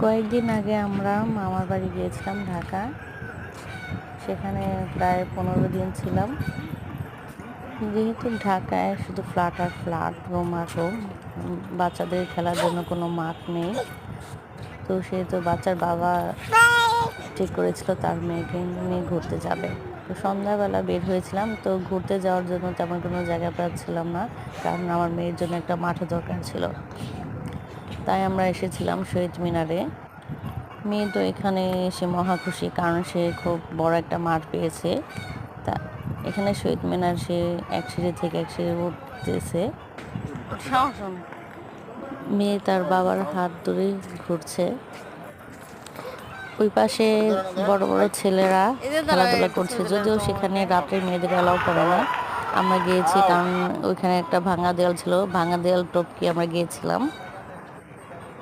কয়েকদিন আগে আমরা মামার বাড়ি গিয়েছিলাম ঢাকা। সেখানে প্রায় 15 দিন ছিলাম। যেহেতু ঢাকায় শুধু ফ্ল্যাট আর ফ্ল্যাট, রুম আর রুম, বাচ্চাদের খেলার জন্য কোনো মাঠ নেই। তো সেহেতু বাচ্চার বাবা ঠিক করেছিল তার মেয়েকে নিয়ে ঘুরতে যাবে। তো সন্ধ্যাবেলা বের হয়েছিলাম। তো ঘুরতে যাওয়ার জন্য তেমন কোনো জায়গা পাচ্ছিলাম না, কারণ আমার মেয়ের জন্য একটা মাঠও দরকার ছিল। তাই আমরা এসেছিলাম শহীদ মিনারে। মেয়ে তো এখানে এসে মহা খুশি, কারণ সে খুব বড় একটা মাঠ পেয়েছে। তা এখানে শহীদ মিনার সে এক সিঁড়ি থেকে এক সিঁড়ি উঠতেছে। মেয়ে তার বাবার হাত ধরে ঘুরছে। ওই পাশে বড় বড় ছেলেরা খেলাধুলা করছে, যদিও সেখানে রাত্রে মেয়েদের অ্যালাউ করে না। আমরা গিয়েছি কারণ ওইখানে একটা ভাঙা দেয়াল ছিল, ভাঙা দেয়াল টপকে আমরা গিয়েছিলাম।